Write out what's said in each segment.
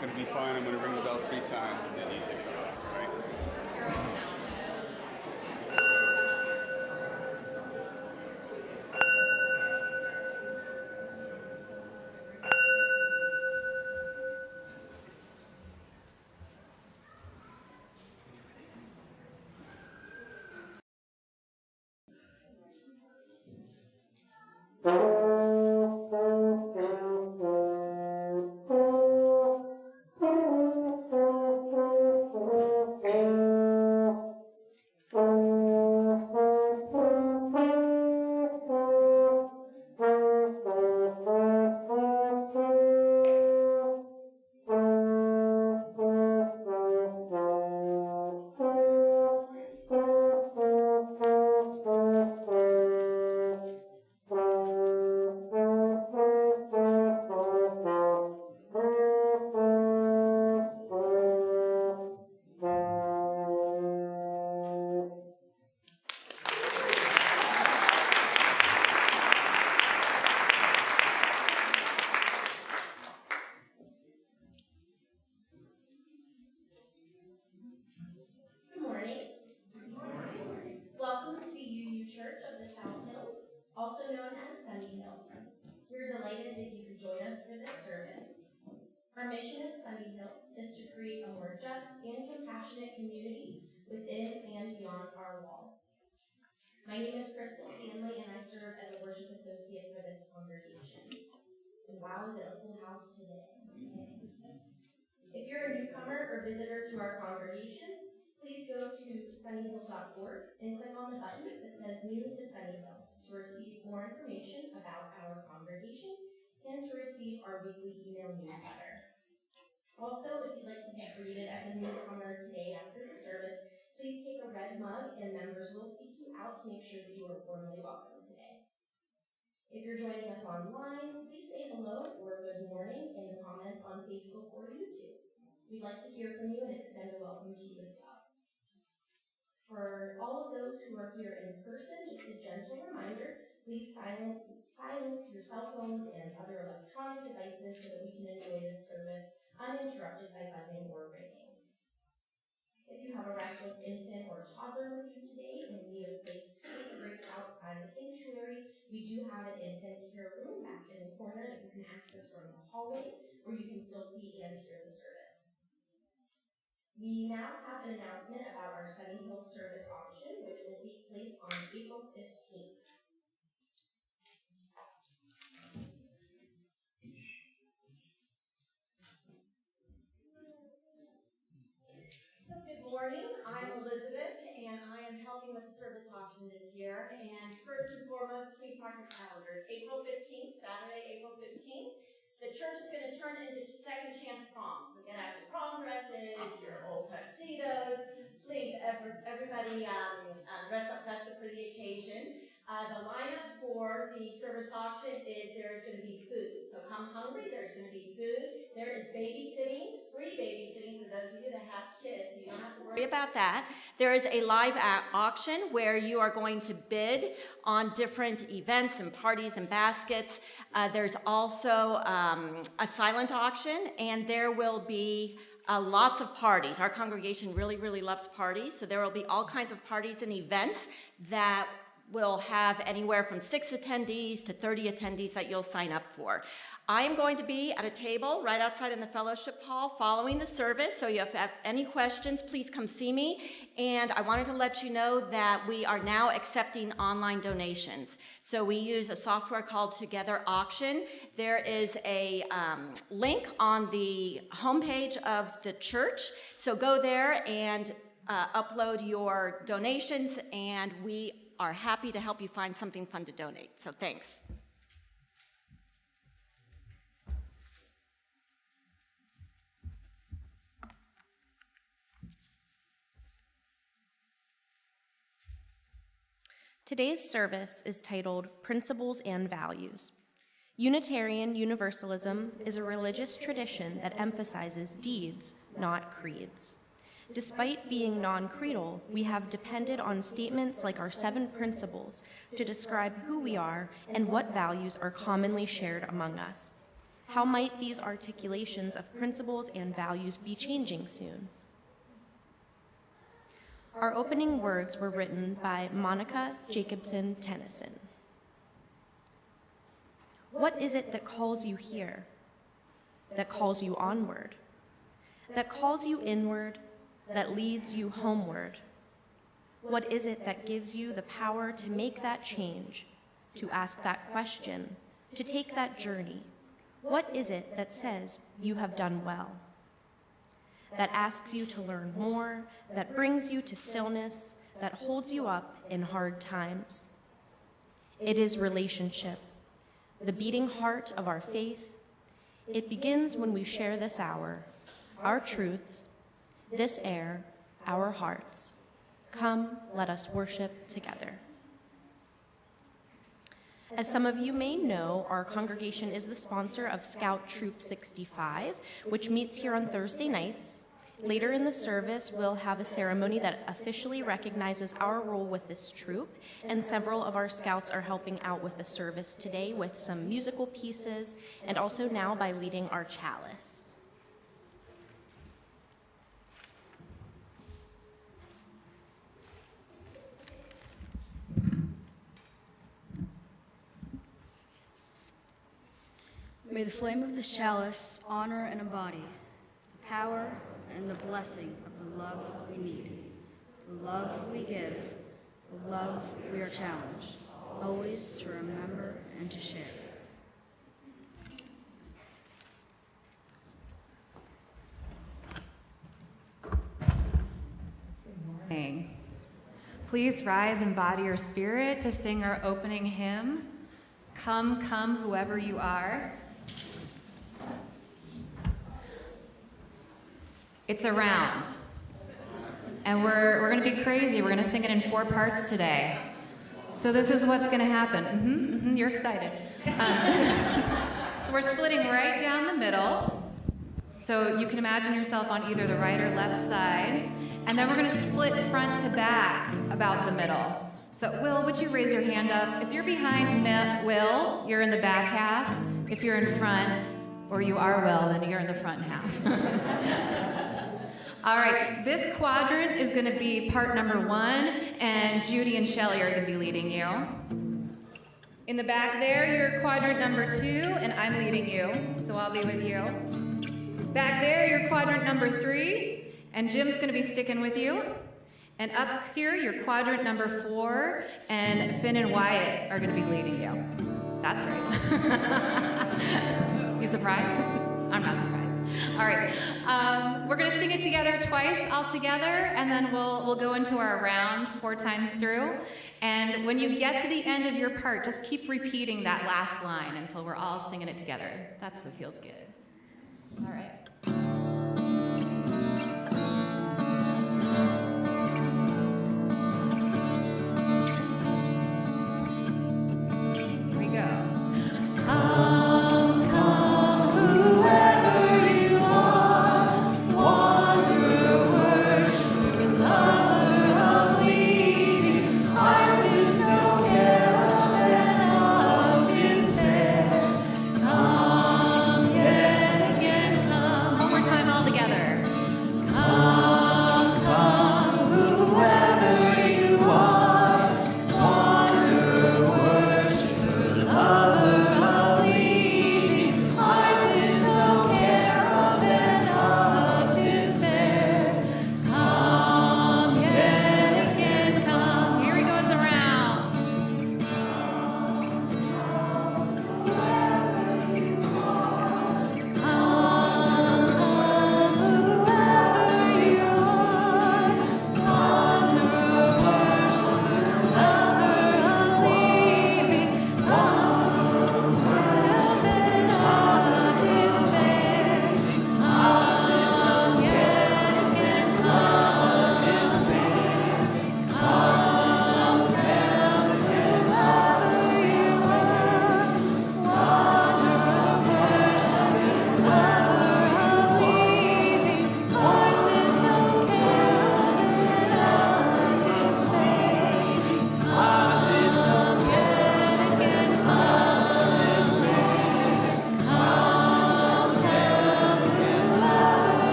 going to be fun. I'm going to ring the bell 3 times, and then you take it off, right? Welcome to the UU Church of the South Hills, also known as Sunnyhill. We're delighted that you could join us for this service. Our mission at Sunnyhill is to create a more just and compassionate community within and beyond our walls. My name is Krista Stanley, and I serve as a worship associate for this congregation. And wow, is it a full house today? If you're a newcomer or visitor to our congregation, please go to sunnyhill.org and click on the button that says New to Sunnyhill to receive more information about our congregation and to receive our weekly email newsletter. Also, if you'd like to be greeted as a newcomer today after the service, please take a red mug and members will seek you out to make sure that you are formally welcome today. If you're joining us online, please say hello or good morning in the comments on Facebook or YouTube. We'd like to hear from you and extend a welcome to you as well. For all of those who are here in person, just a gentle reminder, please silence your cell phones and other electronic devices so that we can enjoy this service uninterrupted by buzzing or ringing. If you have a restless infant or toddler with you today and need a place to take a break outside the sanctuary, we do have an infant care room back in the corner that you can access from the hallway, where you can still see and hear the service. We now have an announcement about our Sunnyhill service auction, which will take place on April 15th. So good morning, I'm Elizabeth, and I am helping with the service auction this year. And first and foremost, please mark your calendars. April 15th, Saturday, April 15th. The church is going to turn it into second chance prom. So get out your prom dresses, your old tuxedos. Please, everybody dress up festive for the occasion. The lineup for the service auction is there's going to be food. So come hungry, there's going to be food. There is babysitting, free babysitting for those of you that have kids, so you don't have to worry about that. There is a live auction where you are going to bid on different events and parties and baskets. There's also a silent auction, and there will be lots of parties. Our congregation really loves parties, so there will be all kinds of parties and events that will have anywhere from 6 attendees to 30 attendees that you'll sign up for. I am going to be at a table right outside in the fellowship hall following the service, so if you have any questions, please come see me. And I wanted to let you know that we are now accepting online donations. So we use a software called Together Auction. There is a link on the homepage of the church, so go there and upload your donations, and we are happy to help you find something fun to donate. So thanks. Today's service is titled Principles and Values. Unitarian Universalism is a religious tradition that emphasizes deeds, not creeds. Despite being non-creedal, we have depended on statements like our 7 principles to describe who we are and what values are commonly shared among us. How might these articulations of principles and values be changing soon? Our opening words were written by Monica Jacobson Tennyson. What is it that calls you here? That calls you onward? That calls you inward? That leads you homeward? What is it that gives you the power to make that change, to ask that question, to take that journey? What is it that says you have done well? That asks you to learn more, that brings you to stillness, that holds you up in hard times? It is relationship, the beating heart of our faith. It begins when we share this hour, our truths, this air, our hearts. Come, let us worship together. As some of you may know, our congregation is the sponsor of Scout Troop 65, which meets here on Thursday nights. Later in the service, we'll have a ceremony that officially recognizes our role with this troop, and several of our scouts are helping out with the service today with some musical pieces, and also now by leading our chalice. May the flame of this chalice honor and embody the power and the blessing of the love we need, the love we give, the love we are challenged, always to remember and to share. Good morning. Please rise and body your spirit to sing our opening hymn, Come, Come, Whoever You Are. It's a round, and we're going to be crazy. We're going to sing it in 4 parts today. So this is what's going to happen. You're excited. So we're splitting right down the middle. So you can imagine yourself on either the right or left side. And then we're going to split front to back about the middle. So Will, would you raise your hand up? If you're behind Will, you're in the back half. If you're in front, or you are Will, then you're in the front half. All right, this quadrant is going to be part number 1, and Judy and Shelley are going to be leading you. In the back there, you're quadrant number 2, and I'm leading you, so I'll be with you. Back there, you're quadrant number 3, and Jim's going to be sticking with you. And up here, you're quadrant number 4, and Finn and Wyatt are going to be leading you. That's right. You surprised? I'm not surprised. All right, we're going to sing it together twice all together, and then we'll go into our round 4 times through. And when you get to the end of your part, just keep repeating that last line until we're all singing it together. That's what feels good. All right. Here we go. Come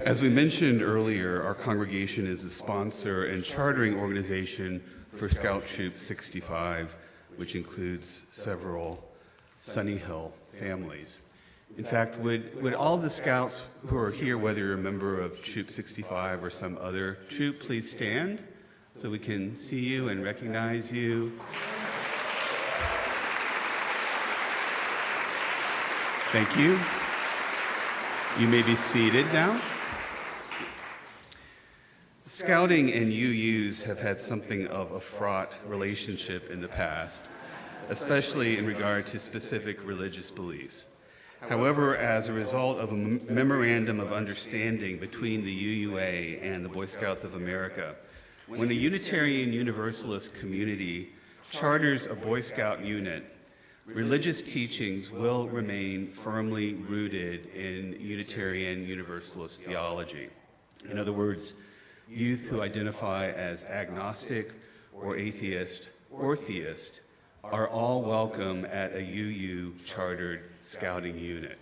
As we mentioned earlier, our congregation is the sponsor and chartering organization for Scout Troop 65, which includes several Sunnyhill families. In fact, would all the scouts who are here, whether you're a member of Troop 65 or some other troop, please stand so we can see you and recognize you. Thank you. You may be seated now. Scouting and UUs have had something of a fraught relationship in the past, especially in regard to specific religious beliefs. However, as a result of a memorandum of understanding between the UUA and the Boy Scouts of America, when a Unitarian Universalist community charters a Boy Scout unit, religious teachings will remain firmly rooted in Unitarian Universalist theology. In other words, youth who identify as agnostic or atheist or theist are all welcome at a UU chartered scouting unit.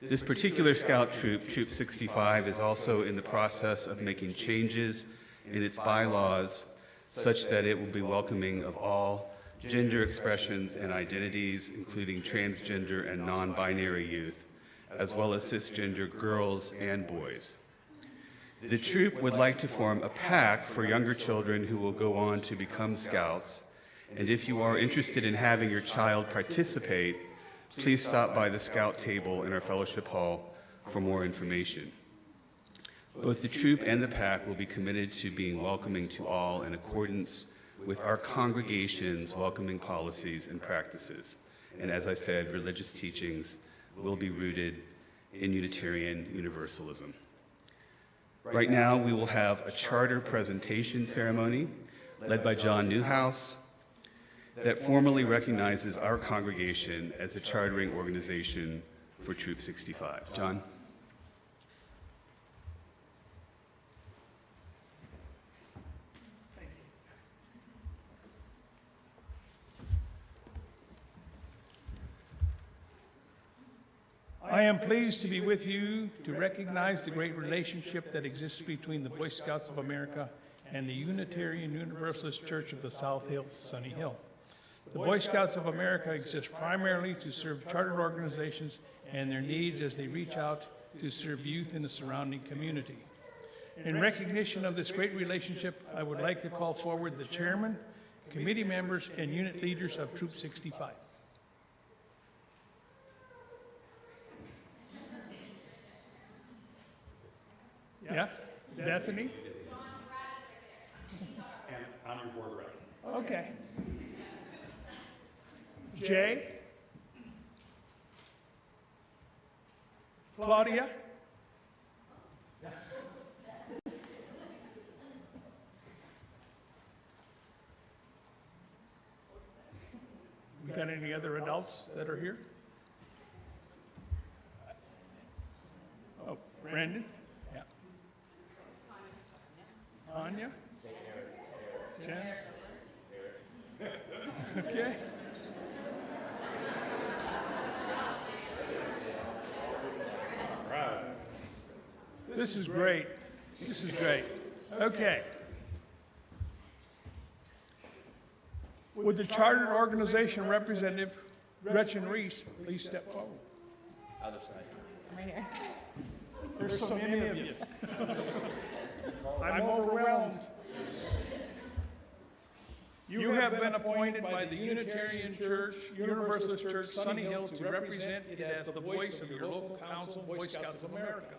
This particular scout troop, Troop 65, is also in the process of making changes in its bylaws such that it will be welcoming of all gender expressions and identities, including transgender and non-binary youth, as well as cisgender girls and boys. The troop would like to form a pack for younger children who will go on to become scouts, and if you are interested in having your child participate, please stop by the scout table in our fellowship hall for more information. Both the troop and the pack will be committed to being welcoming to all in accordance with our congregation's welcoming policies and practices. And as I said, religious teachings will be rooted in Unitarian Universalism. Right now, we will have a charter presentation ceremony led by John Newhouse that formally recognizes our congregation as a chartering organization for Troop 65. John? I am pleased to be with you to recognize the great relationship that exists between the Boy Scouts of America and the Unitarian Universalist Church of the South Hills, Sunnyhill. The Boy Scouts of America exist primarily to serve chartered organizations and their needs as they reach out to serve youth in the surrounding community. In recognition of this great relationship, I would like to call forward the chairman, committee members, and unit leaders of Troop 65. Yeah, Bethany? And on your board record. Okay. Jay? Claudia? We got any other adults that are here? Oh, Brandon? Yeah. Anya? Jen? Okay. This is great. This is great. Okay. Would the chartered organization representative, Gretchen Reese, please step forward? Other side. Right here. There's so many of you. I'm overwhelmed. You have been appointed by the Unitarian Church, Universalist Church, Sunnyhill, to represent it as the voice of your local council, Boy Scouts of America.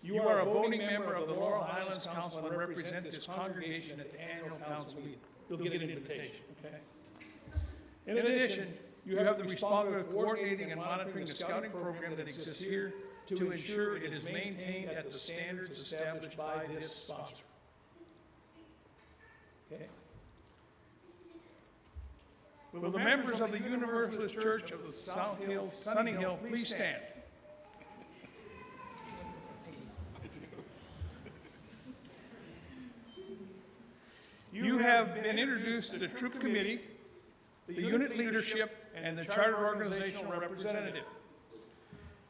You are a voting member of the Laurel Highlands Council and represent this congregation at the annual council meeting. You'll get an invitation, okay? In addition, you have the responsibility of coordinating and monitoring the scouting program that exists here to ensure it is maintained at the standards established by this sponsor. Okay? Will the members of the Universalist Church of the South Hills, Sunnyhill, please stand? You have been introduced to the troop committee, the unit leadership, and the charter organizational representative.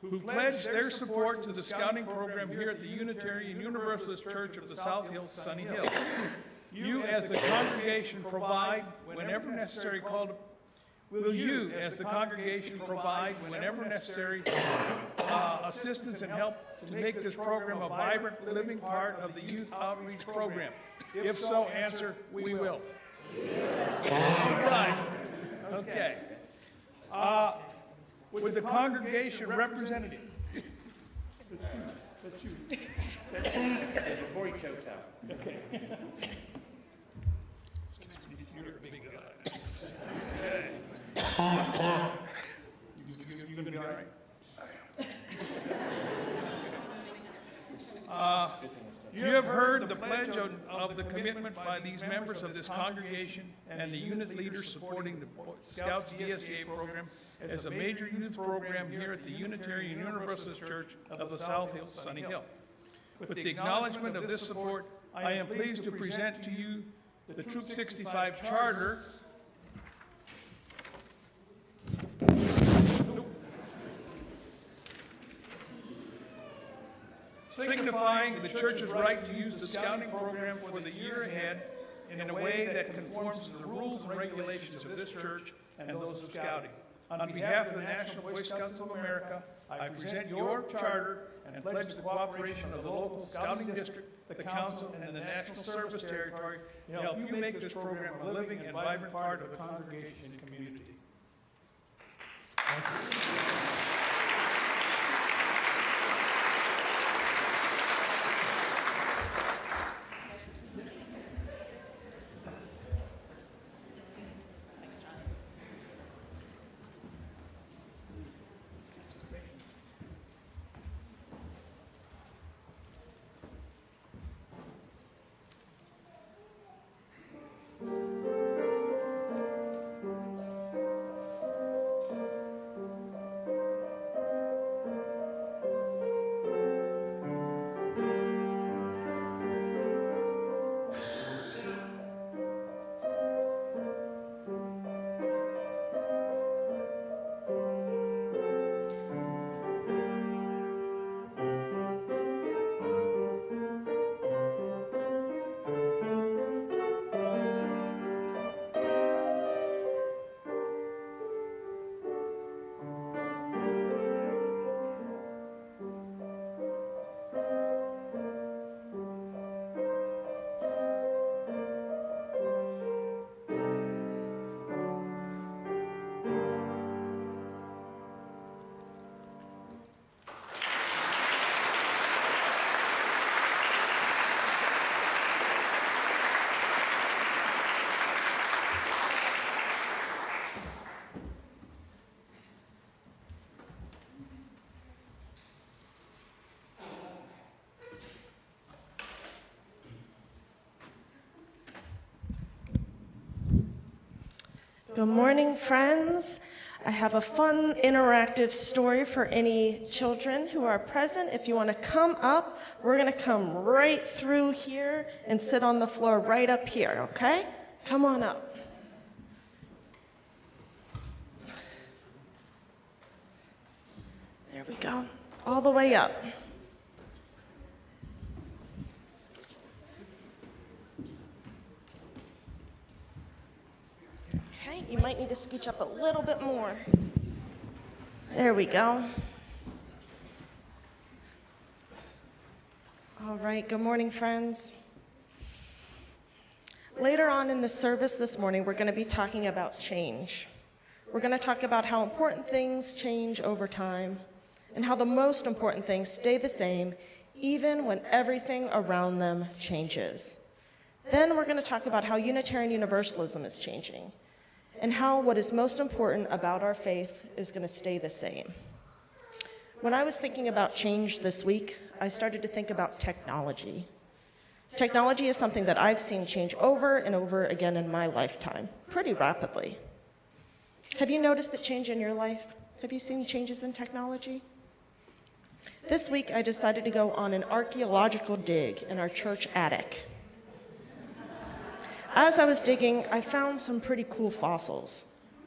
who pledged their support to the scouting program here at the Unitarian Universalist Church of the South Hills, Sunnyhill. You, as the congregation, provide whenever necessary assistance and help to make this program a vibrant, living part of the youth outreach program? If so, answer, we will. All right. Okay. Would the congregation representative? That's you. Before he chokes out. Okay. You're a big guy. You gonna be all right? You have heard the pledge of the commitment by these members of this congregation and the unit leaders supporting the Scouts ESA program as a major youth program here at the Unitarian Universalist Church of the South Hills, Sunnyhill. With the acknowledgement of this support, I am pleased to present to you the Troop 65 Charter, signifying the church's right to use the scouting program for the year ahead in a way that conforms to the rules and regulations of this church and those of scouting. On behalf of the National Boy Scouts of America, I present your charter and pledge the cooperation of the local scouting district, the council, and the National Service Territory to help you make this program a living and vibrant part of the congregation and community. Thank you. Good morning, friends. I have a fun interactive story for any children who are present. If you want to come up, we're going to come right through here and sit on the floor right up here, okay? Come on up. There we go. All the way up. Okay, you might need to scooch up a little bit more. There we go. All right, good morning, friends. Later on in the service this morning, we're going to be talking about change. We're going to talk about how important things change over time and how the most important things stay the same even when everything around them changes. Then we're going to talk about how Unitarian Universalism is changing and how what is most important about our faith is going to stay the same. When I was thinking about change this week, I started to think about technology. Technology is something that I've seen change over and over again in my lifetime, pretty rapidly. Have you noticed a change in your life? Have you seen changes in technology? This week, I decided to go on an archaeological dig in our church attic. As I was digging, I found some pretty cool fossils,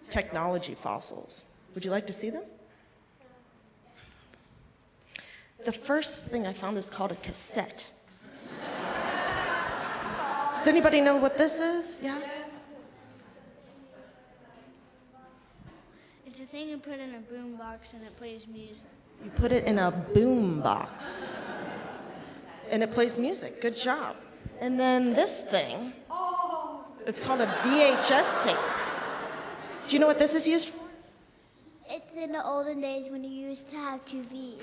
technology fossils. Would you like to see them? The first thing I found is called a cassette. Does anybody know what this is? Yeah? It's a thing you put in a boom box and it plays music. You put it in a boom box and it plays music. Good job. And then this thing, it's called a VHS tape. Do you know what this is used for? It's in the olden days when you used to have TVs.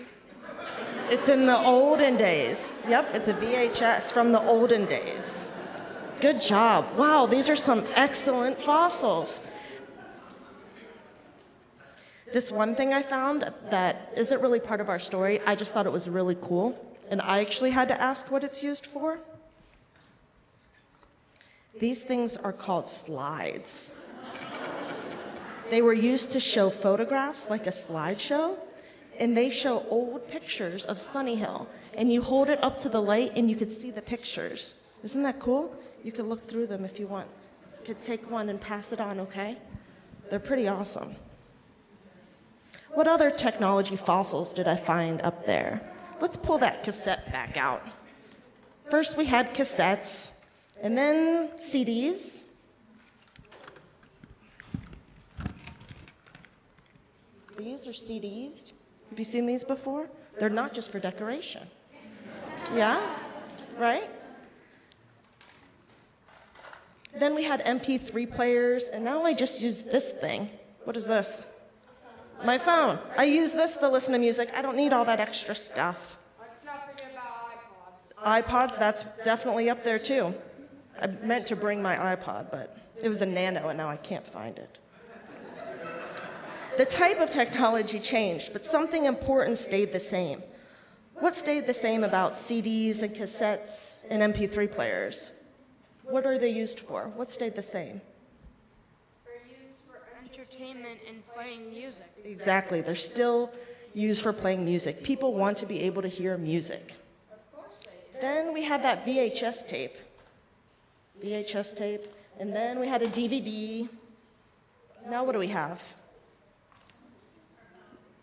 It's in the olden days. Yep, it's a VHS from the olden days. Good job. Wow, these are some excellent fossils. This one thing I found that isn't really part of our story, I just thought it was really cool, and I actually had to ask what it's used for. These things are called slides. They were used to show photographs like a slideshow, and they show old pictures of Sunnyhill, and you hold it up to the light and you could see the pictures. Isn't that cool? You could look through them if you want. You could take one and pass it on, okay? They're pretty awesome. What other technology fossils did I find up there? Let's pull that cassette back out. First we had cassettes, and then CDs. These are CDs. Have you seen these before? They're not just for decoration. Yeah? Right? Then we had MP3 players, and now I just use this thing. What is this? My phone. I use this to listen to music. I don't need all that extra stuff. Let's not forget about iPods, that's definitely up there too. I meant to bring my iPod, but it was a Nano, and now I can't find it. The type of technology changed, but something important stayed the same. What stayed the same about CDs and cassettes and MP3 players? What are they used for? What stayed the same? They're used for entertainment and playing music. Exactly, they're still used for playing music. People want to be able to hear music. Then we had that VHS tape, and then we had a DVD. Now what do we have?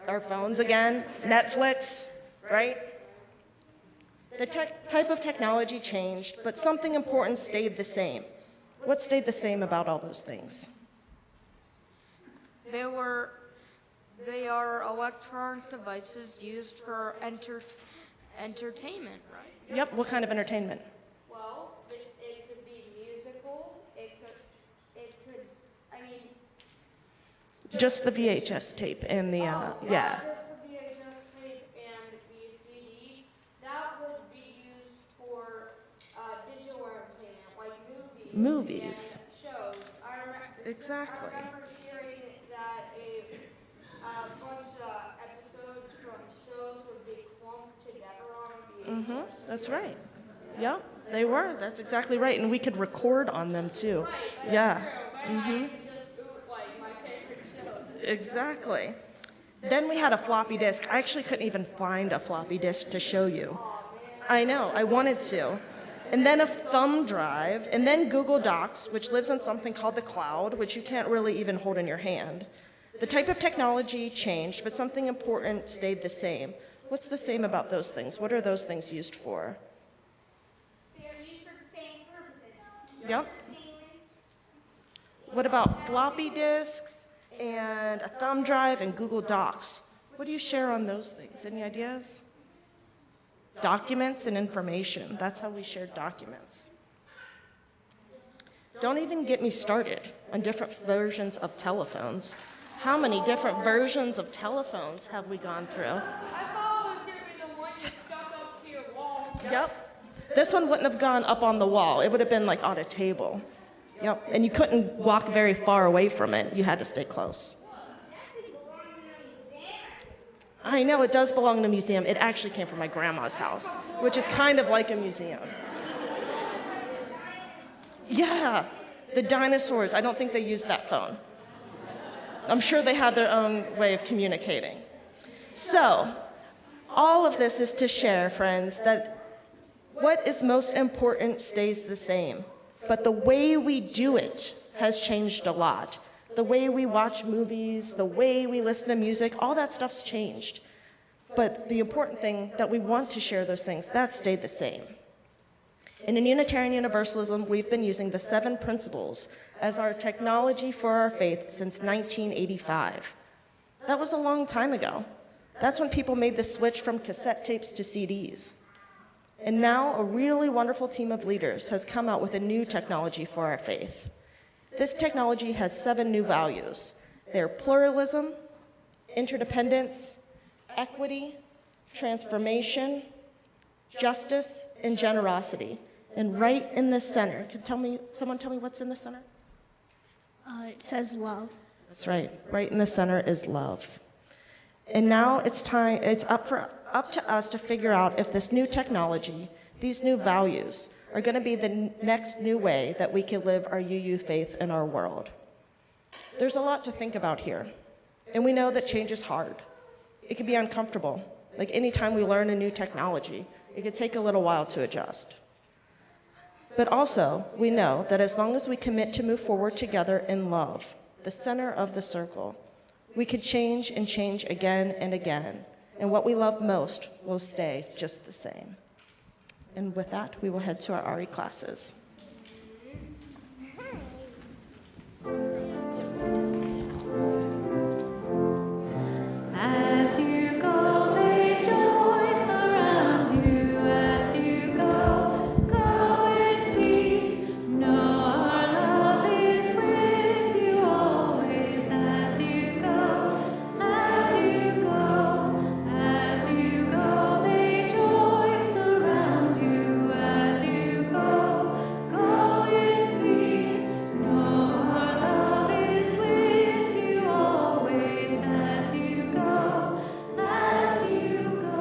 Our phones again, Netflix, right? The type of technology changed, but something important stayed the same. What stayed the same about all those things? They are electronic devices used for entertainment, right? Yep, what kind of entertainment? Well, it could be musical. Just the VHS tape and the, yeah. Just the VHS tape and the CD. That would be used for digital entertainment, like Movies. and shows. Exactly. I remember hearing that a bunch of episodes from shows would be clumped together on a VHS. That's right. Yep, they were. That's exactly right. And we could record on them too. Right, Yeah. true. I could just bootleg my favorite shows. Exactly. Then we had a floppy disk. I actually couldn't even find a floppy disk to show you. I know, I wanted to. And then a thumb drive, and then Google Docs, which lives on something called the cloud, which you can't really even hold in your hand. The type of technology changed, but something important stayed the same. What's the same about those things? What are those things used for? They're used for the same purposes. Yep. What about floppy disks and a thumb drive and Google Docs? What do you share on those things? Any ideas? Documents and information. That's how we share documents. Don't even get me started on different versions of telephones. How many different versions of telephones have we gone through? I thought it was going to be the one you stuck up to your wall. Yep. This one wouldn't have gone up on the wall. It would have been like on a table. Yep. And you couldn't walk very far away from it. You had to stay close. I know it does belong in a museum. It actually came from my grandma's house, which is kind of like a museum. Yeah, the dinosaurs. I don't think they used that phone. I'm sure they had their own way of communicating. So, all of this is to share, friends, that what is most important stays the same, but the way we do it has changed a lot. The way we watch movies, the way we listen to music, all that stuff's changed. But the important thing that we want to share those things, that stayed the same. And in Unitarian Universalism, we've been using the 7 principles as our technology for our faith since 1985. That was a long time ago. That's when people made the switch from cassette tapes to CDs. And now a really wonderful team of leaders has come out with a new technology for our faith. This technology has 7 new values. They're pluralism, interdependence, equity, transformation, justice, and generosity. And right in the center, someone tell me what's in the center? It says love. That's right. Right in the center is love. And now it's up to us to figure out if this new technology, these new values, are going to be the next new way that we can live our UU faith in our world. There's a lot to think about here. And we know that change is hard. It can be uncomfortable. Like any time we learn a new technology, it can take a little while to adjust. But also, we know that as long as we commit to move forward together in love, the center of the circle, we could change and change again and again, and what we love most will stay just the same. And with that, we will head to our RE classes. As you go, may joy surround you. As you go, go in peace. Know our love is with you always. As you go, as you go, as you go, may joy surround you. As you go, go in peace. Know our love is with you always. As you go, as you go.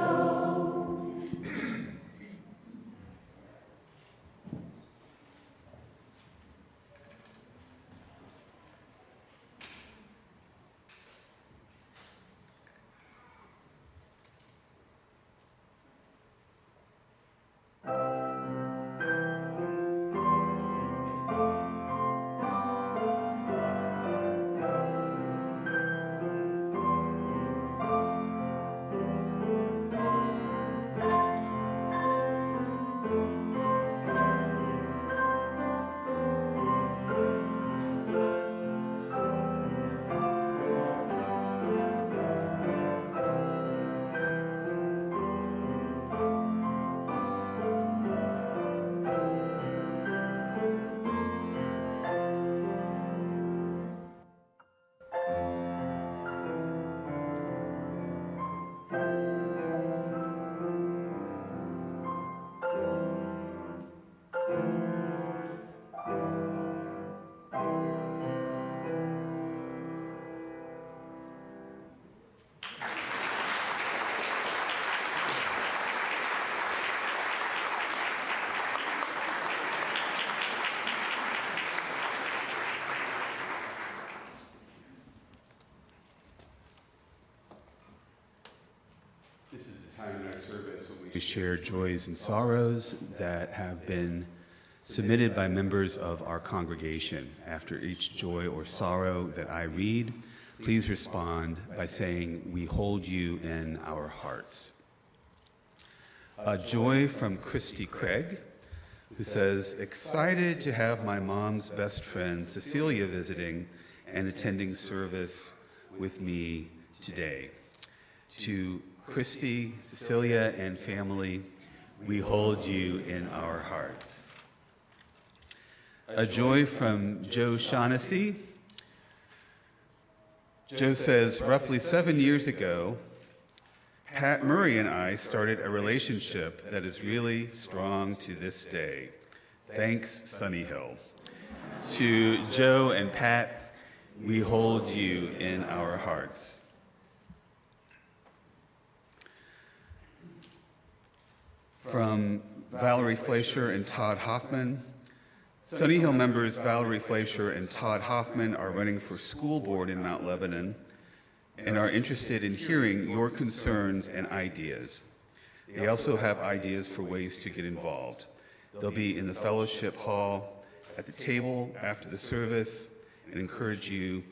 This is the time in our service when we share joys and sorrows that have been submitted by members of our congregation. After each joy or sorrow that I read, please respond by saying, "We hold you in our hearts." A joy from Christy Craig, who says, "Excited to have my mom's best friend Cecilia visiting and attending service with me today." To Christy, Cecilia, and family, we hold you in our hearts. A joy from Joe Shaughnessy. Joe says, roughly 7 years ago, Pat Murray and I started a relationship that is really strong to this day. Thanks, Sunnyhill. To Joe and Pat, we hold you in our hearts. From Valerie Fleischer and Todd Hoffman. Sunnyhill members Valerie Fleischer and Todd Hoffman are running for school board in Mount Lebanon and are interested in hearing your concerns and ideas. They also have ideas for ways to get involved. They'll be in the fellowship hall at the table after the service and encourage you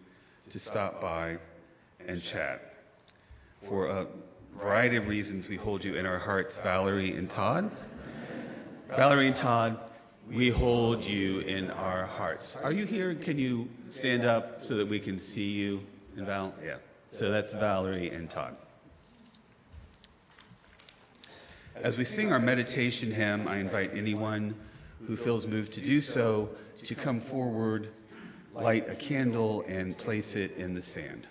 to stop by and chat. For a variety of reasons, we hold you in our hearts, Valerie and Todd. Valerie and Todd, we hold you in our hearts. Are you here? Can you stand up so that we can see you? And Val? Yeah. So that's Valerie and Todd. As we sing our meditation hymn, I invite anyone who feels moved to do so to come forward, light a candle, and place it in the sand.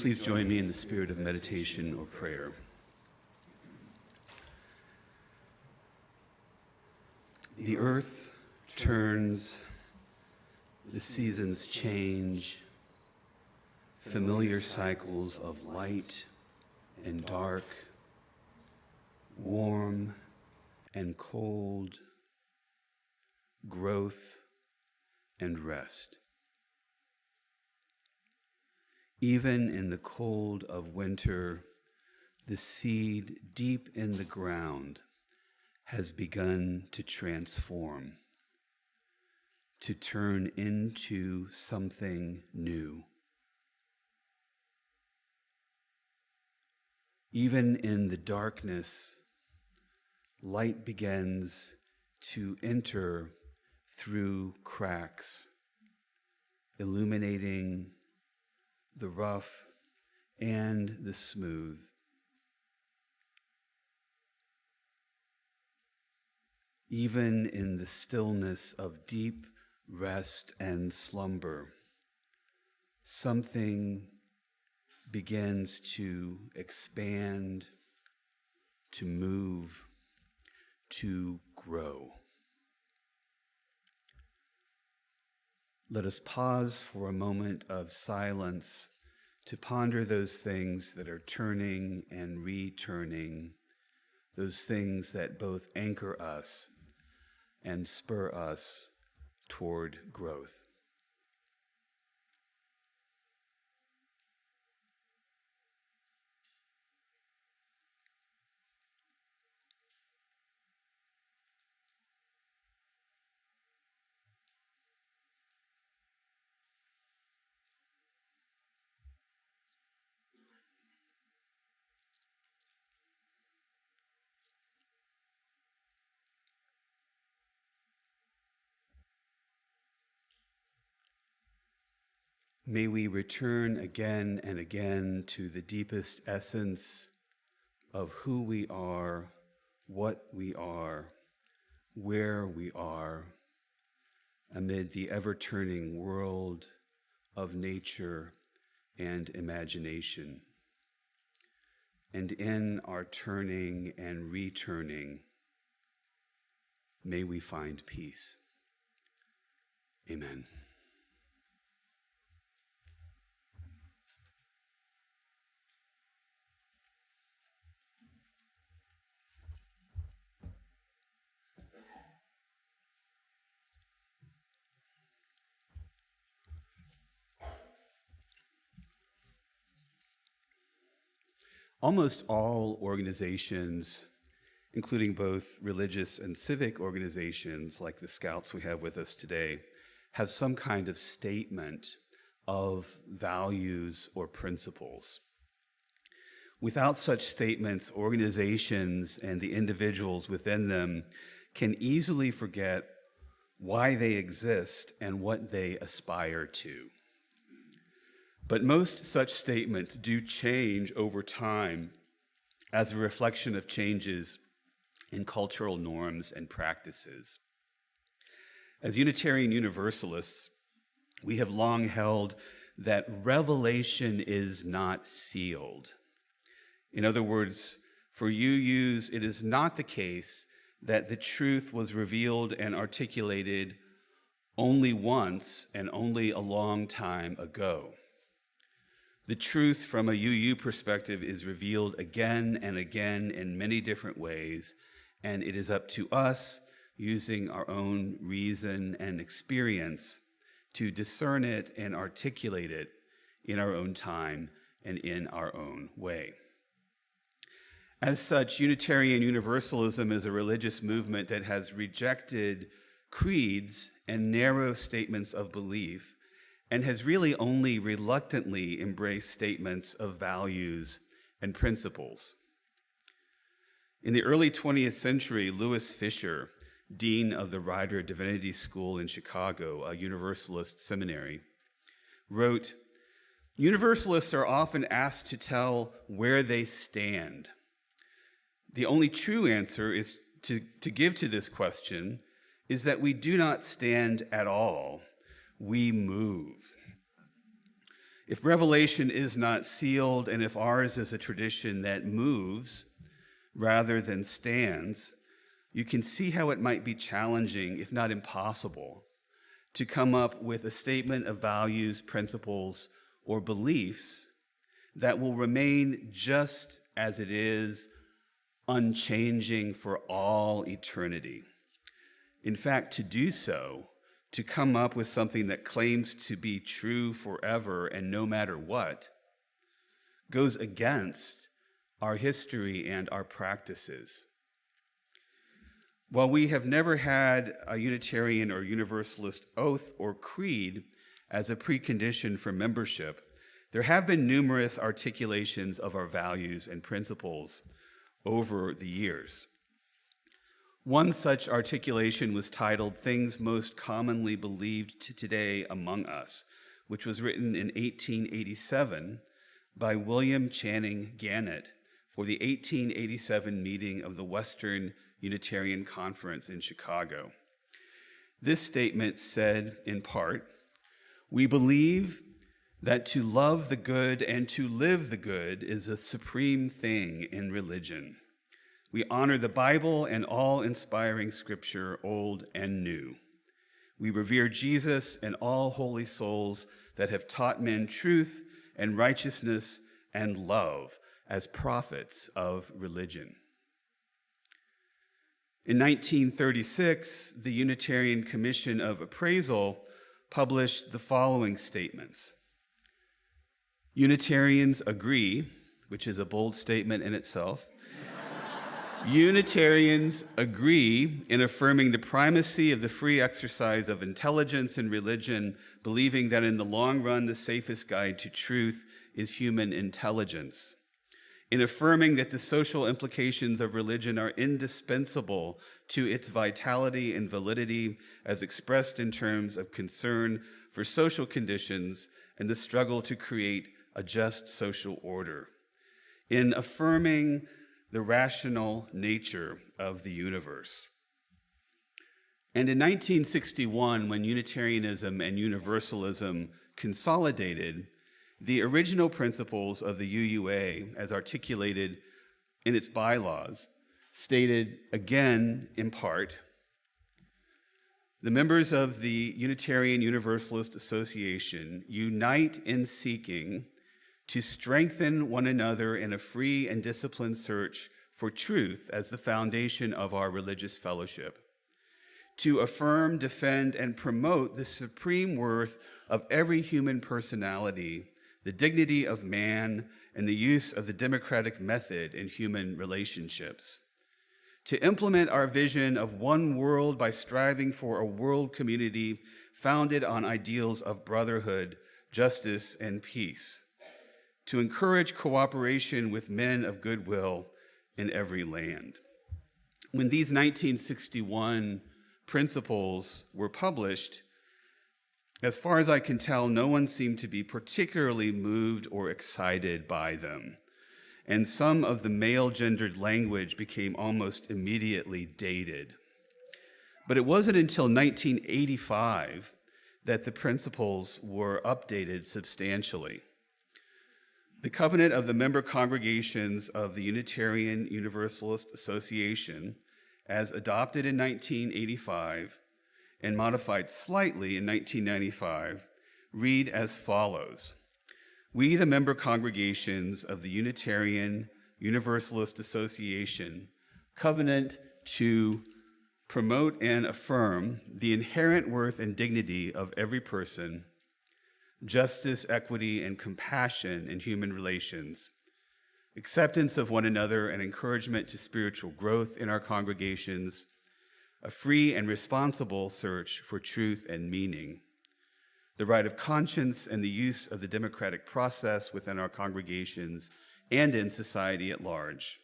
Please join me in the spirit of meditation or prayer. The earth turns, the seasons change, familiar cycles of light and dark, warm and cold, growth and rest. Even in the cold of winter, the seed deep in the ground has begun to transform, to turn into something new. Even in the darkness, light begins to enter through cracks, illuminating the rough and the smooth. even in the stillness of deep rest and slumber, something begins to expand, to move, to grow. Let us pause for a moment of silence to ponder those things that are turning and returning, those things that both anchor us and spur us toward growth. May we return again and again to the deepest essence of who we are, what we are, where we are, amid the ever-turning world of nature and imagination. And in our turning and returning, may we find peace. Amen. Almost all organizations, including both religious and civic organizations like the Scouts we have with us today, have some kind of statement of values or principles. Without such statements, organizations and the individuals within them can easily forget why they exist and what they aspire to. But most such statements do change over time as a reflection of changes in cultural norms and practices. As Unitarian Universalists, we have long held that revelation is not sealed. In other words, for UUs, it is not the case that the truth was revealed and articulated only once and only a long time ago. The truth from a UU perspective is revealed again and again in many different ways, and it is up to us, using our own reason and experience, to discern it and articulate it in our own time and in our own way. As such, Unitarian Universalism is a religious movement that has rejected creeds and narrow statements of belief, and has really only reluctantly embraced statements of values and principles. In the early 20th century, Louis Fisher, dean of the Rider Divinity School in Chicago, a Universalist seminary, wrote, "Universalists are often asked to tell where they stand. The only true answer is to give to this question is that we do not stand at all. We move. If revelation is not sealed, and if ours is a tradition that moves rather than stands, you can see how it might be challenging, if not impossible, to come up with a statement of values, principles, or beliefs that will remain just as it is, unchanging for all eternity. In fact, to do so, to come up with something that claims to be true forever and no matter what, goes against our history and our practices. While we have never had a Unitarian or Universalist oath or creed as a precondition for membership, there have been numerous articulations of our values and principles over the years. One such articulation was titled "Things Most Commonly Believed Today Among Us," which was written in 1887 by William Channing Gannett for the 1887 meeting of the Western Unitarian Conference in Chicago. This statement said, in part, "We believe that to love the good and to live the good is a supreme thing in religion. We honor the Bible and all inspiring scripture, old and new. We revere Jesus and all holy souls that have taught men truth and righteousness and love as prophets of religion." In 1936, the Unitarian Commission of Appraisal published the following statements. Unitarians agree, which is a bold statement in itself. Unitarians agree in affirming the primacy of the free exercise of intelligence in religion, believing that in the long run, the safest guide to truth is human intelligence. In affirming that the social implications of religion are indispensable to its vitality and validity as expressed in terms of concern for social conditions and the struggle to create a just social order. In affirming the rational nature of the universe. And in 1961, when Unitarianism and Universalism consolidated, the original principles of the UUA, as articulated in its bylaws, stated again in part, "The members of the Unitarian Universalist Association unite in seeking to strengthen one another in a free and disciplined search for truth as the foundation of our religious fellowship, to affirm, defend, and promote the supreme worth of every human personality, the dignity of man, and the use of the democratic method in human relationships, to implement our vision of one world by striving for a world community founded on ideals of brotherhood, justice, and peace, to encourage cooperation with men of goodwill in every land." When these 1961 principles were published, as far as I can tell, no one seemed to be particularly moved or excited by them. And some of the male-gendered language became almost immediately dated. But it wasn't until 1985 that the principles were updated substantially. The covenant of the member congregations of the Unitarian Universalist Association, as adopted in 1985 and modified slightly in 1995, read as follows. "We, the member congregations of the Unitarian Universalist Association, covenant to promote and affirm the inherent worth and dignity of every person, justice, equity, and compassion in human relations, acceptance of one another and encouragement to spiritual growth in our congregations, a free and responsible search for truth and meaning, the right of conscience and the use of the democratic process within our congregations and in society at large,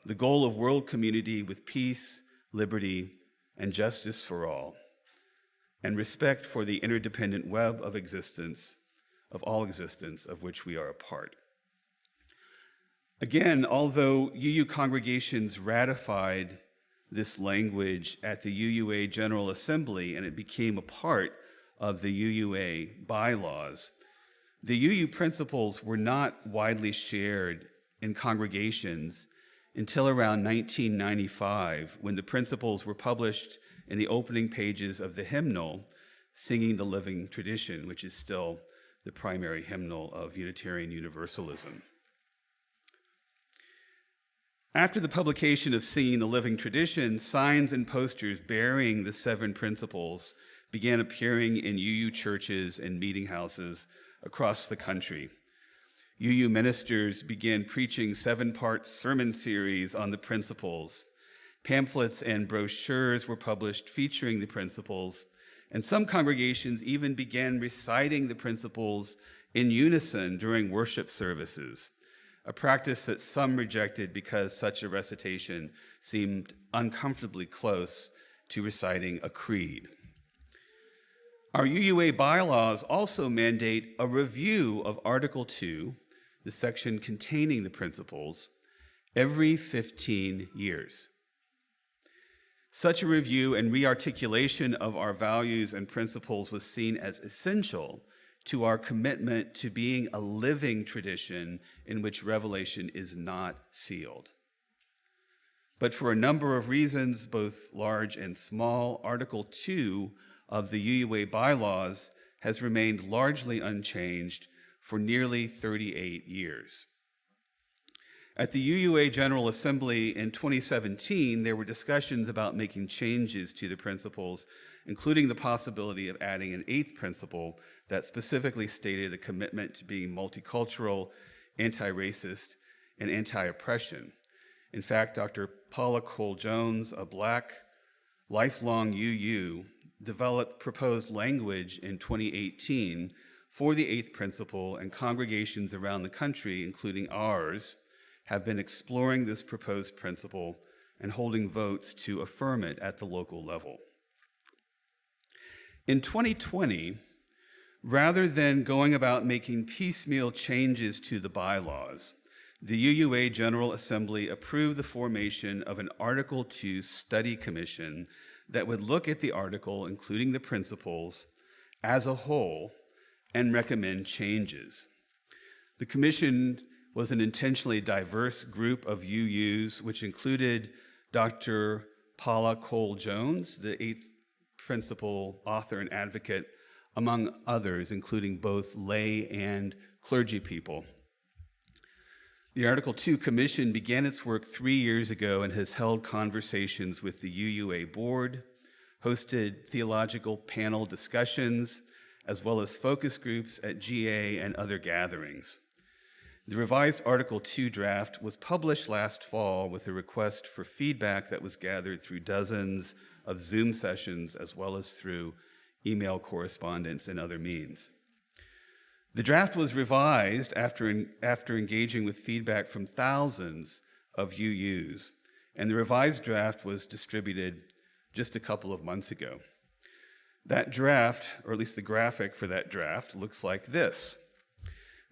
the goal of world community with peace, liberty, and justice for all, and respect for the interdependent web of existence, of all existence of which we are a part." Again, although UU congregations ratified this language at the UUA General Assembly and it became a part of the UUA bylaws, the UU principles were not widely shared in congregations until around 1995, when the principles were published in the opening pages of the hymnal, Singing the Living Tradition, which is still the primary hymnal of Unitarian Universalism. After the publication of Singing the Living Tradition, signs and posters bearing the 7 principles began appearing in UU churches and meeting houses across the country. UU ministers began preaching 7-part sermon series on the principles. Pamphlets and brochures were published featuring the principles, and some congregations even began reciting the principles in unison during worship services, a practice that some rejected because such a recitation seemed uncomfortably close to reciting a creed. Our UUA bylaws also mandate a review of Article 2, the section containing the principles, every 15 years. Such a review and rearticulation of our values and principles was seen as essential to our commitment to being a living tradition in which revelation is not sealed. But for a number of reasons, both large and small, Article 2 of the UUA bylaws has remained largely unchanged for nearly 38 years. At the UUA General Assembly in 2017, there were discussions about making changes to the principles, including the possibility of adding an 8th principle that specifically stated a commitment to being multicultural, anti-racist, and anti-oppression. In fact, Dr. Paula Cole-Jones, a Black lifelong UU, developed proposed language in 2018 for the 8th principle, and congregations around the country, including ours, have been exploring this proposed principle and holding votes to affirm it at the local level. In 2020, rather than going about making piecemeal changes to the bylaws, the UUA General Assembly approved the formation of an Article 2 study commission that would look at the article, including the principles, as a whole and recommend changes. The commission was an intentionally diverse group of UUs, which included Dr. Paula Cole-Jones, the 8th principle author and advocate, among others, including both lay and clergy people. The Article 2 Commission began its work 3 years ago and has held conversations with the UUA board, hosted theological panel discussions, as well as focus groups at GA and other gatherings. The revised Article 2 draft was published last fall with a request for feedback that was gathered through dozens of Zoom sessions, as well as through email correspondence and other means. The draft was revised after engaging with feedback from thousands of UUs, and the revised draft was distributed just a couple of months ago. That draft, or at least the graphic for that draft, looks like this.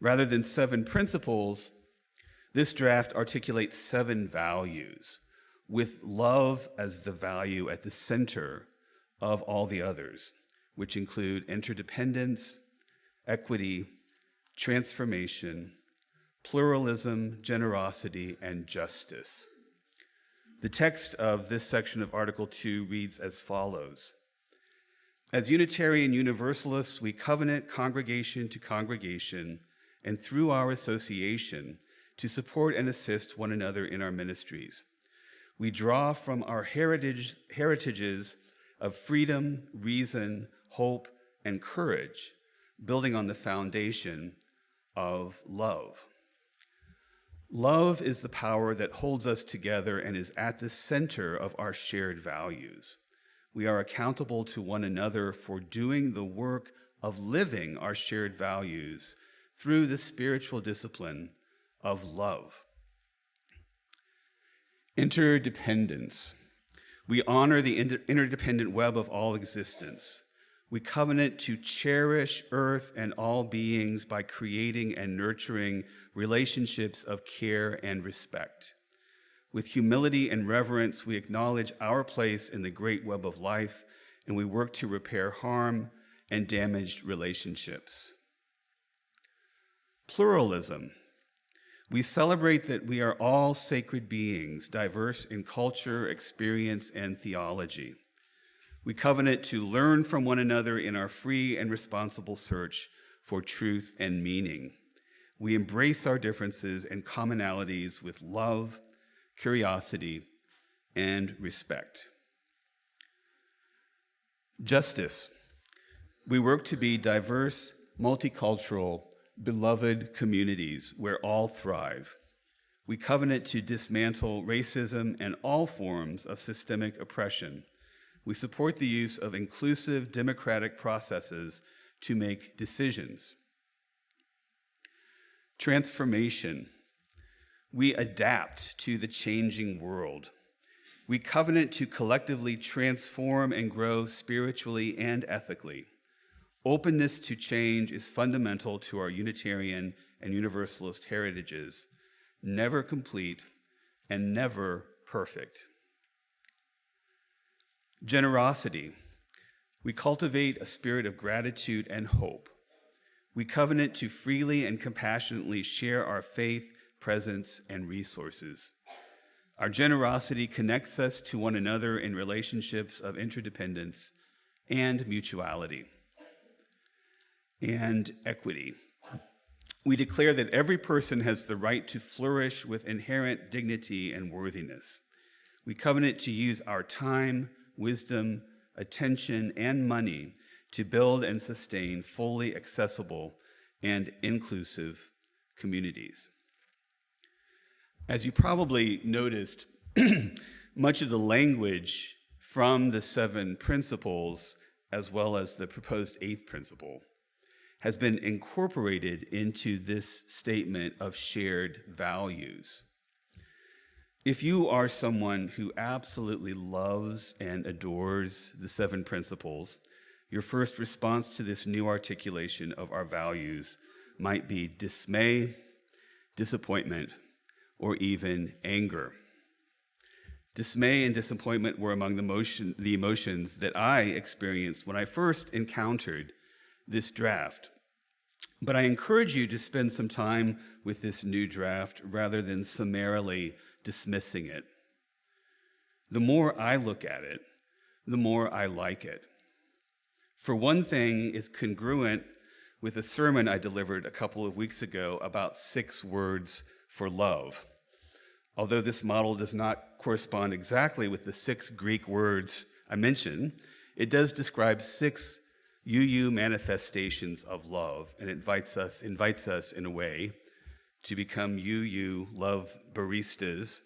Rather than 7 principles, this draft articulates 7 values, with love as the value at the center of all the others, which include interdependence, equity, transformation, pluralism, generosity, and justice. The text of this section of Article 2 reads as follows. As Unitarian Universalists, we covenant congregation to congregation and through our association to support and assist one another in our ministries. We draw from our heritages of freedom, reason, hope, and courage, building on the foundation of love. Love is the power that holds us together and is at the center of our shared values. We are accountable to one another for doing the work of living our shared values through the spiritual discipline of love. Interdependence. We honor the interdependent web of all existence. We covenant to cherish earth and all beings by creating and nurturing relationships of care and respect. With humility and reverence, we acknowledge our place in the great web of life, and we work to repair harm and damaged relationships. Pluralism. We celebrate that we are all sacred beings, diverse in culture, experience, and theology. We covenant to learn from one another in our free and responsible search for truth and meaning. We embrace our differences and commonalities with love, curiosity, and respect. Justice. We work to be diverse, multicultural, beloved communities where all thrive. We covenant to dismantle racism and all forms of systemic oppression. We support the use of inclusive democratic processes to make decisions. Transformation. We adapt to the changing world. We covenant to collectively transform and grow spiritually and ethically. Openness to change is fundamental to our Unitarian and Universalist heritages, never complete and never perfect. Generosity. We cultivate a spirit of gratitude and hope. We covenant to freely and compassionately share our faith, presence, and resources. Our generosity connects us to one another in relationships of interdependence and mutuality. And equity. We declare that every person has the right to flourish with inherent dignity and worthiness. We covenant to use our time, wisdom, attention, and money to build and sustain fully accessible and inclusive communities. As you probably noticed, much of the language from the 7 principles, as well as the proposed 8th principle, has been incorporated into this statement of shared values. If you are someone who absolutely loves and adores the 7 principles, your first response to this new articulation of our values might be dismay, disappointment, or even anger. Dismay and disappointment were among the emotions that I experienced when I first encountered this draft. But I encourage you to spend some time with this new draft rather than summarily dismissing it. The more I look at it, the more I like it. For one thing, it's congruent with a sermon I delivered a couple of weeks ago about 6 words for love. Although this model does not correspond exactly with the 6 Greek words I mentioned, it does describe 6 UU manifestations of love, and invites us in a way to become UU love baristas,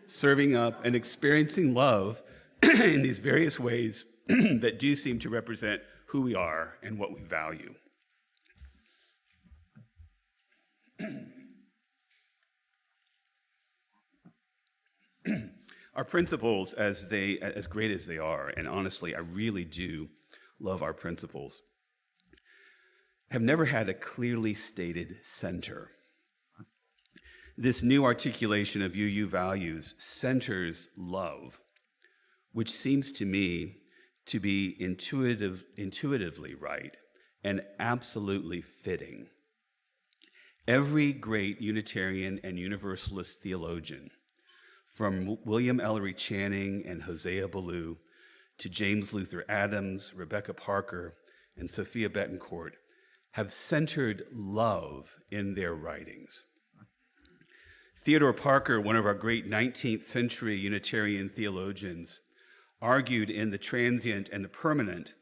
serving up and experiencing love in these various ways that do seem to represent who we are and what we value. Our principles, as great as they are, and honestly, I really do love our principles, have never had a clearly stated center. This new articulation of UU values centers love, which seems to me to be intuitively right and absolutely fitting. Every great Unitarian and Universalist theologian, from William Ellery Channing and Hosea Ballou to James Luther Adams, Rebecca Parker, and Sophia Betancourt, have centered love in their writings. Theodore Parker, one of our great 19th century Unitarian theologians, argued in The Transient and the Permanent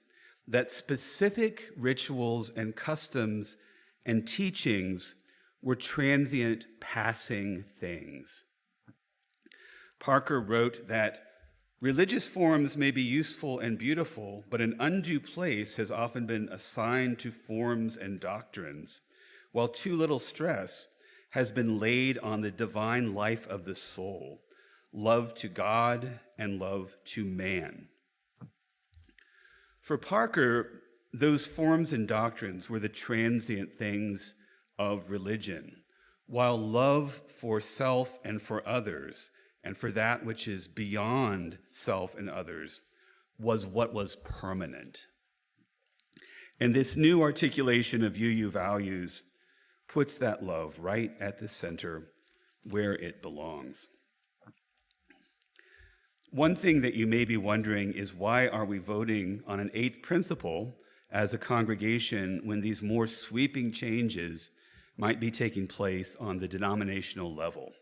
that specific rituals and customs and teachings were transient, passing things. Parker wrote that religious forms may be useful and beautiful, but an undue place has often been assigned to forms and doctrines, while too little stress has been laid on the divine life of the soul, love to God and love to man. For Parker, those forms and doctrines were the transient things of religion, while love for self and for others, and for that which is beyond self and others, was what was permanent. And this new articulation of UU values puts that love right at the center where it belongs. One thing that you may be wondering is, why are we voting on an 8th principle as a congregation when these more sweeping changes might be taking place on the denominational level?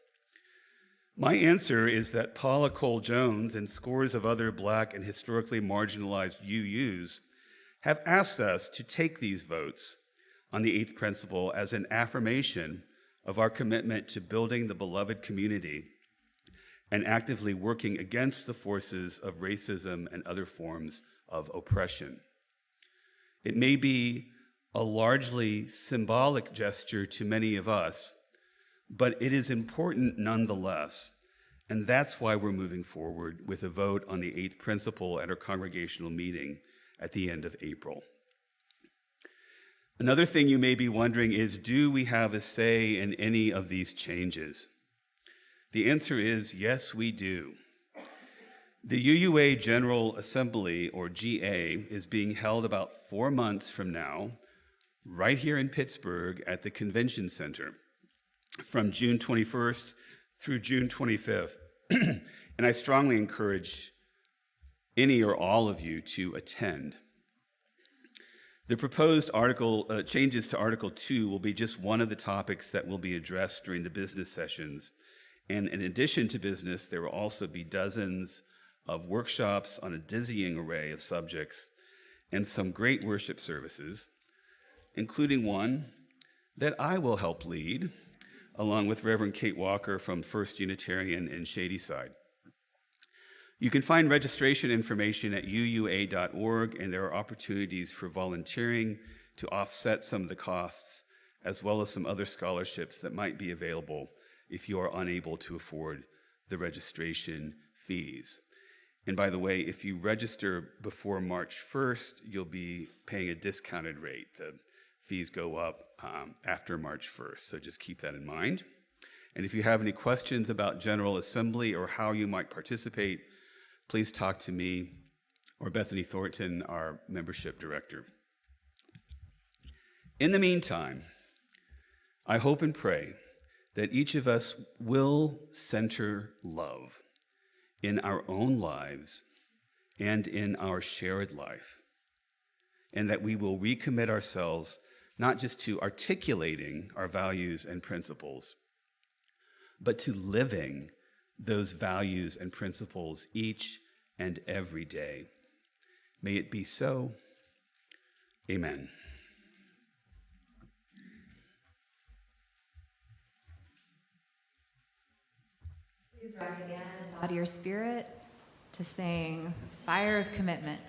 My answer is that Paula Cole-Jones and scores of other Black and historically marginalized UUs have asked us to take these votes on the 8th principle as an affirmation of our commitment to building the beloved community and actively working against the forces of racism and other forms of oppression. It may be a largely symbolic gesture to many of us, but it is important nonetheless, and that's why we're moving forward with a vote on the 8th principle at our congregational meeting at the end of April. Another thing you may be wondering is, do we have a say in any of these changes? The answer is yes, we do. The UUA General Assembly, or GA, is being held about 4 months from now, right here in Pittsburgh at the Convention Center, from June 21st through June 25th. And I strongly encourage any or all of you to attend. The proposed changes to Article 2 will be just one of the topics that will be addressed during the business sessions. And in addition to business, there will also be dozens of workshops on a dizzying array of subjects and some great worship services, including one that I will help lead, along with Reverend Kate Walker from First Unitarian in Shadyside. You can find registration information at uua.org, and there are opportunities for volunteering to offset some of the costs, as well as some other scholarships that might be available if you are unable to afford the registration fees. And by the way, if you register before March 1st, you'll be paying a discounted rate. The fees go up after March 1st, so just keep that in mind. And if you have any questions about General Assembly or how you might participate, please talk to me or Bethany Thornton, our membership director. In the meantime, I hope and pray that each of us will center love in our own lives and in our shared life, and that we will recommit ourselves not just to articulating our values and principles, but to living those values and principles each and every day. May it be so. Amen. Please rise again and bow to your spirit to sing Fire of Commitment.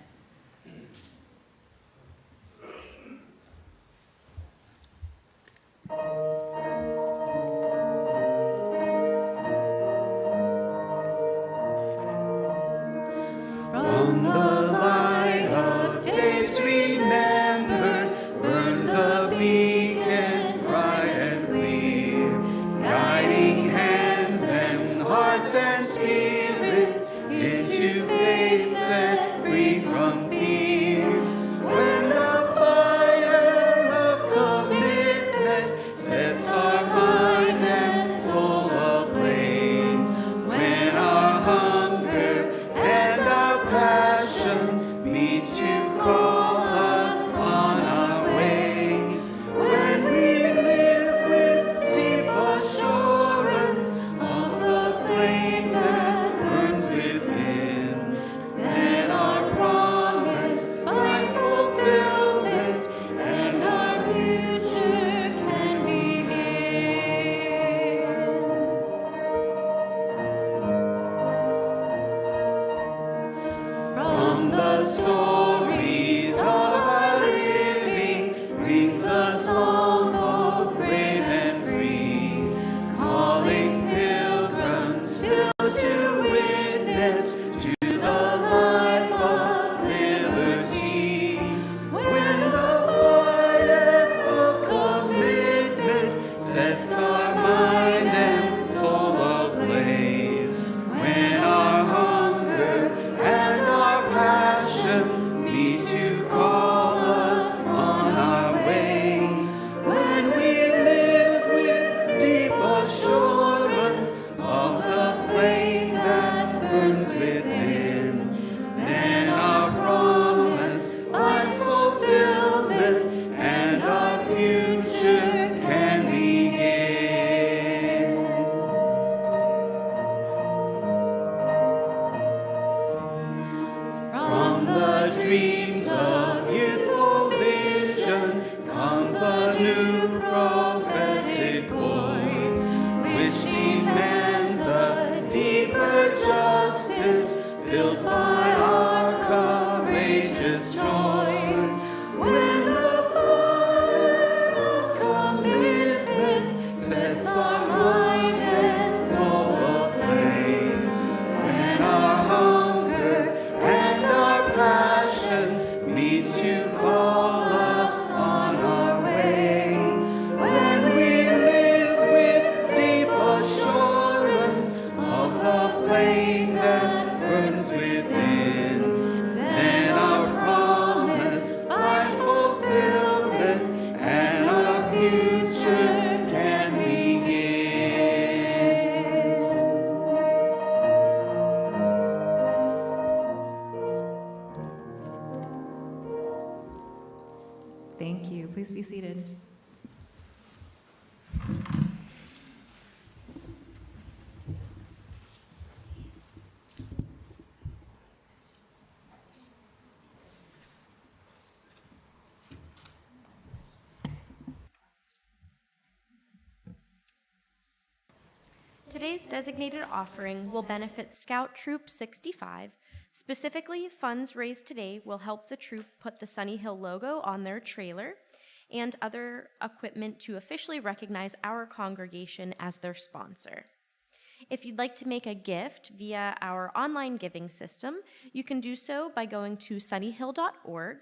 From the light of days remembered burns a beacon bright and clear, guiding hands and hearts and spirits into faith set free from fear. When the fire of commitment sets our mind and soul ablaze, when our hunger and our passion meet to call us on our way, when we live with deep assurance of the flame that burns within, then our promise finds fulfillment and our future can begin. From the stories of our living brings a song both brave and free, calling pilgrims still to witness to the life of liberty. When the fire of commitment sets our mind and soul ablaze, when our hunger and our passion meet to call us on our way, when we live with deep assurance of the flame that burns within, then our promise finds fulfillment and our future can begin. From the dreams of youthful vision comes a new prophetic voice, which demands a deeper justice built by our courageous choice. When the fire of commitment sets our mind and soul ablaze, when our hunger and our passion meet Thank you. Please be seated. Today's designated offering will benefit Scout Troop 65. Specifically, funds raised today will help the troop put the Sunnyhill logo on their trailer and other equipment to officially recognize our congregation as their sponsor. If you'd like to make a gift via our online giving system, you can do so by going to sunnyhill.org,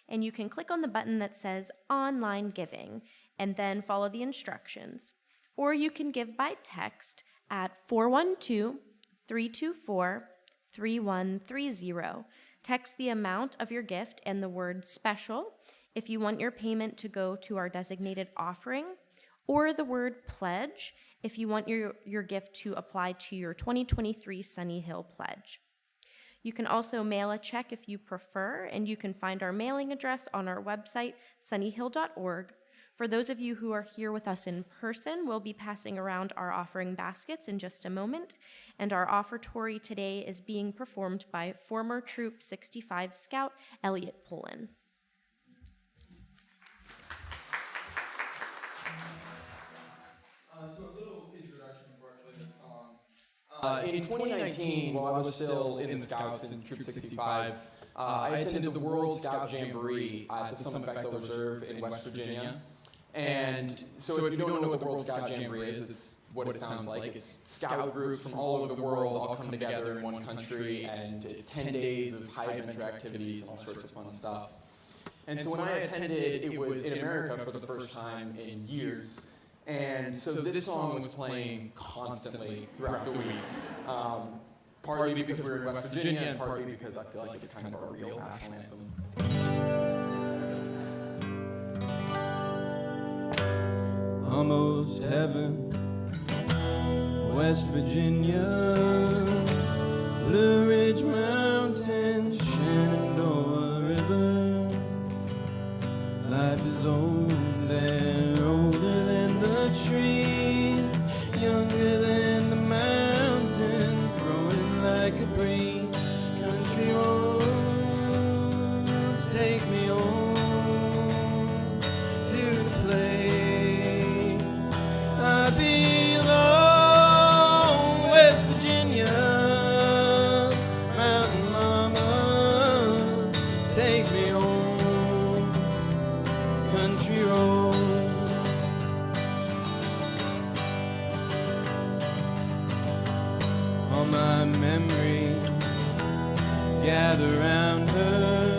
and you can click on the button that says Online Giving and then follow the instructions. Or you can give by text at 412-324-3130. Text the amount of your gift and the word special if you want your payment to go to our designated offering, or the word pledge if you want your gift to apply to your 2023 Sunnyhill pledge. You can also mail a check if you prefer, and you can find our mailing address on our website, sunnyhill.org. For those of you who are here with us in person, we'll be passing around our offering baskets in just a moment, and our offertory today is being performed by former Troop 65 Scout Elliot Pullen. So a little introduction before I play this song. In 2019, while I was still in the Scouts in Troop 65, I attended the World Scout Jamboree at the Summit Bechtel Reserve in West Virginia. And so if you don't know what the World Scout Jamboree is, it's what it sounds like. It's scout groups from all over the world all come together in one country, and it's 10 days of high adventure activities, all sorts of fun stuff. And so when I attended, it was in America for the first time in years. And so this song was playing constantly throughout the week. Partly because we're in West Virginia, and partly because I feel like it's kind of our real national anthem. Almost heaven, West Virginia, Blue Ridge Mountains, Shenandoah River. Life is old there, older than the trees, younger than the mountains, rolling like a breeze. Country roads take me home to the place I belong. West Virginia, Mountain Mama, take me home. Country roads. All my memories gather round her.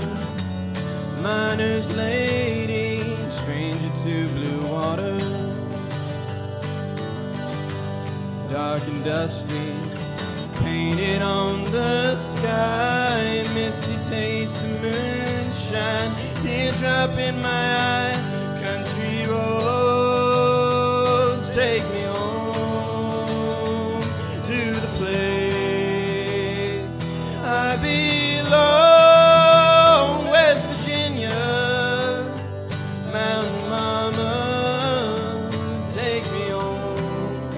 Miner's lady, stranger to blue water. Dark and dusty, painted on the sky. Misty taste of moonshine, teardrop in my eye. Country roads take me home to the place I belong. West Virginia, Mountain Mama, take me home.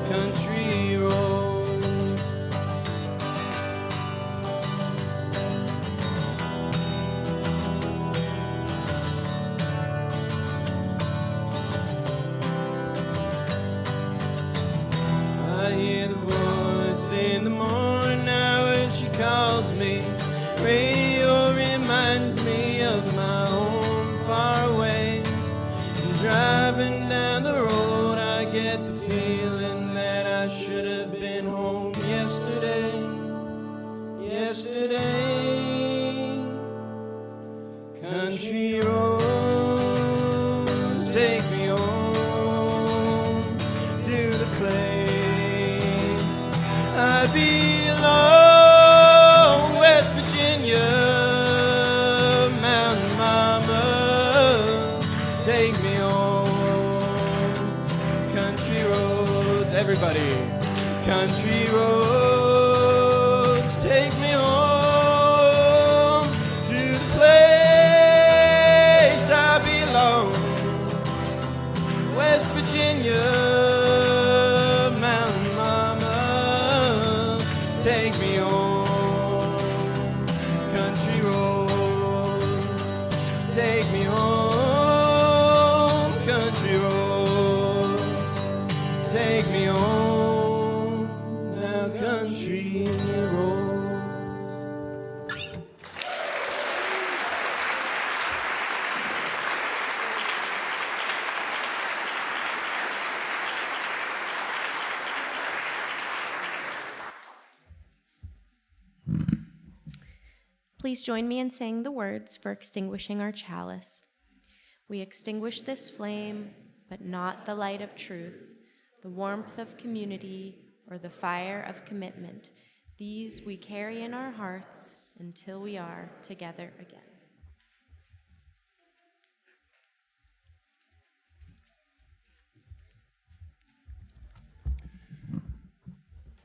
Country roads. I hear the voice in the morning hours, she calls me. Radio reminds me of my home far away. And driving down the road, I get the feeling that I should have been home yesterday. Yesterday. Country roads take me home to the place I belong. West Virginia, Mountain Mama, take me home. Country roads, everybody. Country roads, take me home to the place Take me home, country roads. Take me home, now country roads. Please join me in saying the words for extinguishing our chalice. We extinguish this flame, but not the light of truth, the warmth of community, or the fire of commitment. These we carry in our hearts until we are together again.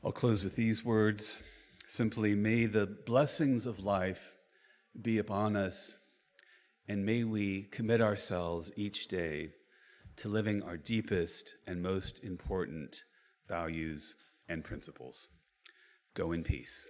I'll close with these words. Simply, may the blessings of life be upon us, and may we commit ourselves each day to living our deepest and most important values and principles. Go in peace.